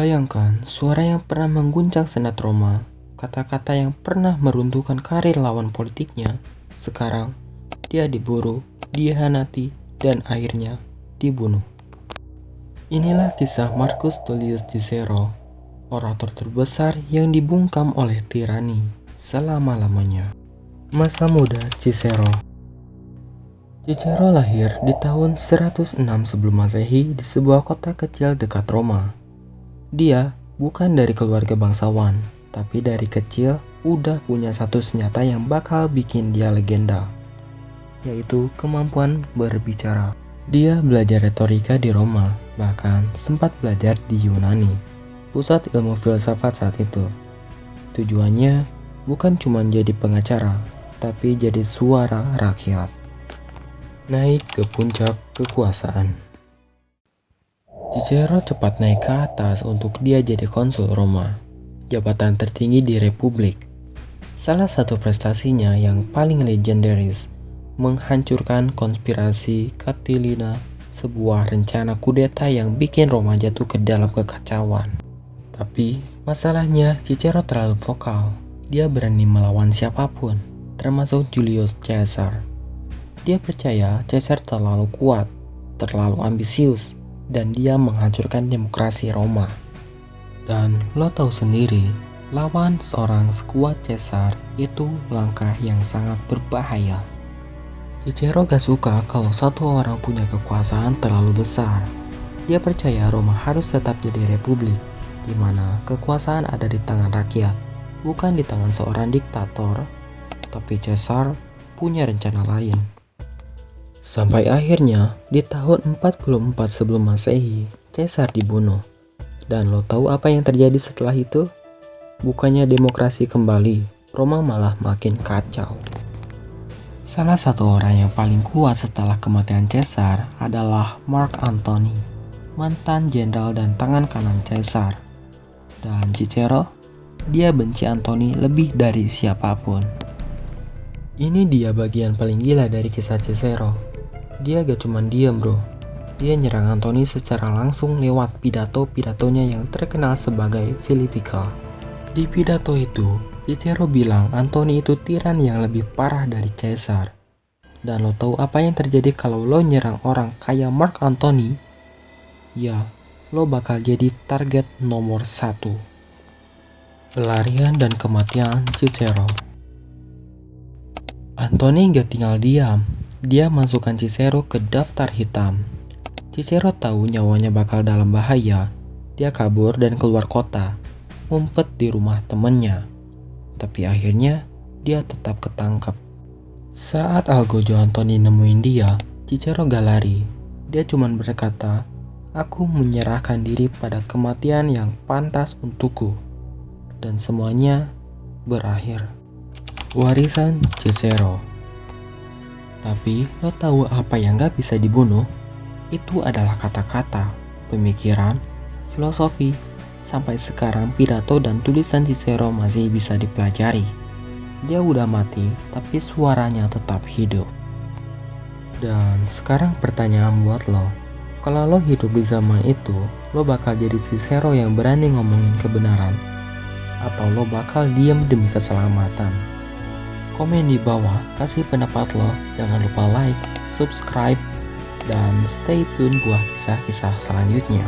Bayangkan suara yang pernah mengguncang senat Roma, kata-kata yang pernah meruntuhkan karir lawan politiknya. Sekarang, dia diburu, dihianati, dan akhirnya dibunuh. Inilah kisah Marcus Tullius Cicero, orator terbesar yang dibungkam oleh tirani selama-lamanya. Masa muda Cicero. Cicero lahir di tahun 106 sebelum Masehi di sebuah kota kecil dekat Roma. Dia bukan dari keluarga bangsawan, tapi dari kecil udah punya satu senjata yang bakal bikin dia legenda, yaitu kemampuan berbicara. Dia belajar retorika di Roma, bahkan sempat belajar di Yunani, pusat ilmu filsafat saat itu. Tujuannya bukan cuma jadi pengacara, tapi jadi suara rakyat. Naik ke puncak kekuasaan. Cicero cepat naik ke atas untuk dia jadi konsul Roma, jabatan tertinggi di Republik. Salah satu prestasinya yang paling legendaris, menghancurkan konspirasi Catilina, sebuah rencana kudeta yang bikin Roma jatuh ke dalam kekacauan. Tapi masalahnya Cicero terlalu vokal. Dia berani melawan siapapun, termasuk Julius Caesar. Dia percaya Caesar terlalu kuat, terlalu ambisius, dan dia menghancurkan demokrasi Roma. Dan lo tahu sendiri, lawan seorang sekuat Caesar itu langkah yang sangat berbahaya. Cicero gak suka kalau satu orang punya kekuasaan terlalu besar. Dia percaya Roma harus tetap jadi republik, di mana kekuasaan ada di tangan rakyat, bukan di tangan seorang diktator. Tapi Caesar punya rencana lain. Sampai akhirnya di tahun 44 sebelum Masehi, Caesar dibunuh. Dan lo tahu apa yang terjadi setelah itu? Bukannya demokrasi kembali, Roma malah makin kacau. Salah satu orang yang paling kuat setelah kematian Caesar adalah Mark Antony, mantan jenderal dan tangan kanan Caesar. Dan Cicero, dia benci Antony lebih dari siapapun. Ini dia bagian paling gila dari kisah Cicero. Dia gak cuman diem bro, dia nyerang Antony secara langsung lewat pidato-pidatonya yang terkenal sebagai Philippica. Di pidato itu, Cicero bilang Antony itu tiran yang lebih parah dari Caesar. Dan lo tahu apa yang terjadi kalau lo nyerang orang kayak Mark Antony? Ya, lo bakal jadi target nomor 1. Pelarian dan kematian Cicero. Antony gak tinggal diam. Dia masukkan Cicero ke daftar hitam. Cicero tahu nyawanya bakal dalam bahaya. Dia kabur dan keluar kota, ngumpet di rumah temennya. Tapi akhirnya dia tetap ketangkep. Saat Algojo Antony nemuin dia, Cicero gak lari. Dia cuma berkata, "Aku menyerahkan diri pada kematian yang pantas untukku." Dan semuanya berakhir. Warisan Cicero. Tapi lo tahu apa yang gak bisa dibunuh? Itu adalah kata-kata, pemikiran, filosofi. Sampai sekarang pidato dan tulisan Cicero masih bisa dipelajari. Dia udah mati, tapi suaranya tetap hidup. Dan sekarang pertanyaan buat lo. Kalau lo hidup di zaman itu, lo bakal jadi Cicero yang berani ngomongin kebenaran? Atau lo bakal diem demi keselamatan? Komen di bawah, kasih pendapat lo. Jangan lupa like, subscribe, dan stay tune buat kisah-kisah selanjutnya.